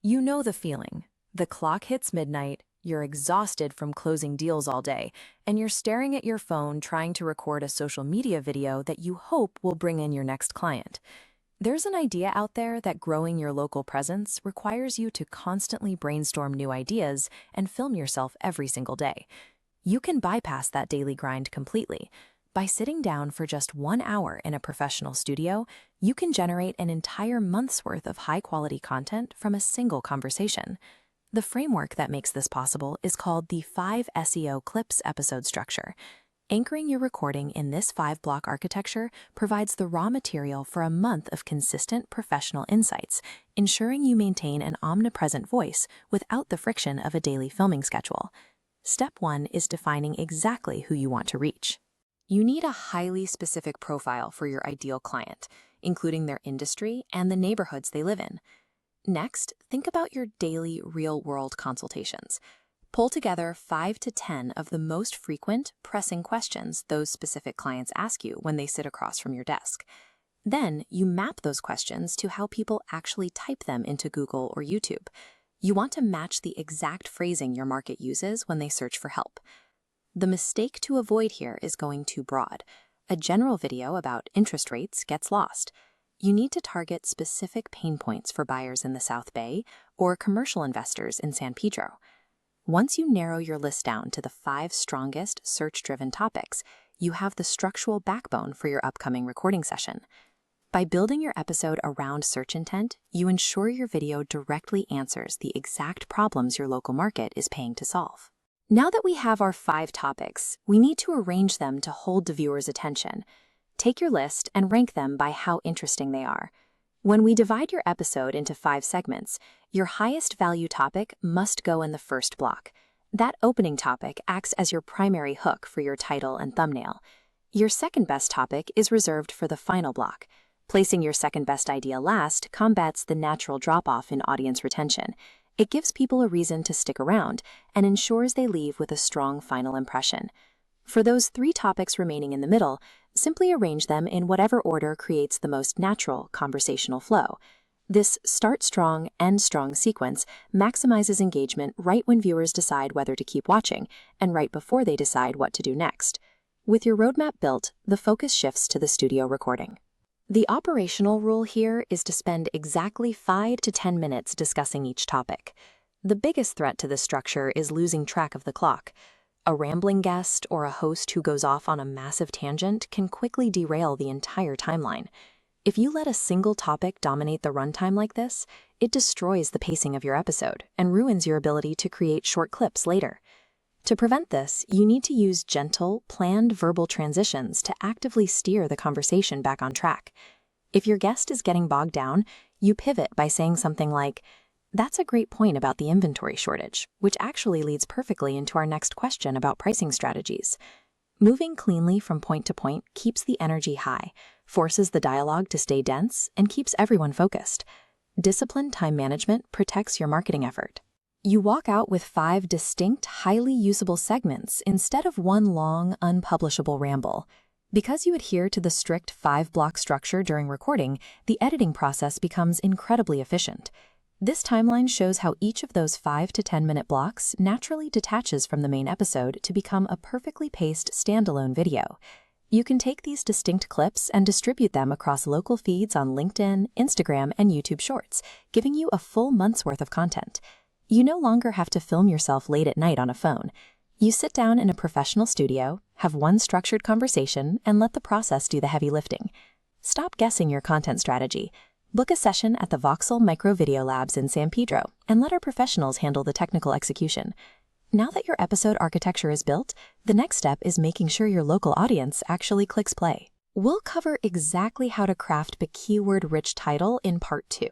You know the feeling. The clock hits midnight, you're exhausted from closing deals all day, and you're staring at your phone trying to record a social media video that you hope will bring in your next client. There's an idea out there that growing your local presence requires you to constantly brainstorm new ideas and film yourself every single day. You can bypass that daily grind completely. By sitting down for just 1 hour in a professional studio, you can generate an entire month's worth of high-quality content from a single conversation. The framework that makes this possible is called the 5 SEO Clips episode structure. Anchoring your recording in this 5-block architecture provides the raw material for a month of consistent professional insights, ensuring you maintain an omnipresent voice without the friction of a daily filming schedule. Step 1 is defining exactly who you want to reach. You need a highly specific profile for your ideal client, including their industry and the neighborhoods they live in. Next, think about your daily real-world consultations. Pull together 5 to 10 of the most frequent, pressing questions those specific clients ask you when they sit across from your desk. Then, you map those questions to how people actually type them into Google or YouTube. You want to match the exact phrasing your market uses when they search for help. The mistake to avoid here is going too broad. A general video about interest rates gets lost. You need to target specific pain points for buyers in the South Bay or commercial investors in San Pedro. Once you narrow your list down to the 5 strongest search-driven topics, you have the structural backbone for your upcoming recording session. By building your episode around search intent, you ensure your video directly answers the exact problems your local market is paying to solve. Now that we have our 5 topics, we need to arrange them to hold the viewer's attention. Take your list and rank them by how interesting they are. When we divide your episode into 5 segments, your highest value topic must go in the first block. That opening topic acts as your primary hook for your title and thumbnail. Your second best topic is reserved for the final block. Placing your second best idea last combats the natural drop-off in audience retention. It gives people a reason to stick around and ensures they leave with a strong final impression. For those 3 topics remaining in the middle, simply arrange them in whatever order creates the most natural conversational flow. This start strong, end strong sequence maximizes engagement right when viewers decide whether to keep watching and right before they decide what to do next. With your roadmap built, the focus shifts to the studio recording. The operational rule here is to spend exactly 5 to 10 minutes discussing each topic. The biggest threat to this structure is losing track of the clock. A rambling guest or a host who goes off on a massive tangent can quickly derail the entire timeline. If you let a single topic dominate the runtime like this, it destroys the pacing of your episode and ruins your ability to create short clips later. To prevent this, you need to use gentle, planned verbal transitions to actively steer the conversation back on track. If your guest is getting bogged down, you pivot by saying something like, "That's a great point about the inventory shortage," which actually leads perfectly into our next question about pricing strategies. Moving cleanly from point to point keeps the energy high, forces the dialogue to stay dense, and keeps everyone focused. Disciplined time management protects your marketing effort. You walk out with 5 distinct, highly usable segments instead of one long, unpublishable ramble. Because you adhere to the strict 5-block structure during recording, the editing process becomes incredibly efficient. This timeline shows how each of those 5 to 10-minute blocks naturally detaches from the main episode to become a perfectly paced standalone video. You can take these distinct clips and distribute them across local feeds on LinkedIn, Instagram, and YouTube Shorts, giving you a full month's worth of content. You no longer have to film yourself late at night on a phone. You sit down in a professional studio, have one structured conversation, and let the process do the heavy lifting. Stop guessing your content strategy. Book a session at the Voxel Micro Video Labs in San Pedro and let our professionals handle the technical execution. Now that your episode architecture is built, the next step is making sure your local audience actually clicks play. We'll cover exactly how to craft a keyword-rich title in Part 2.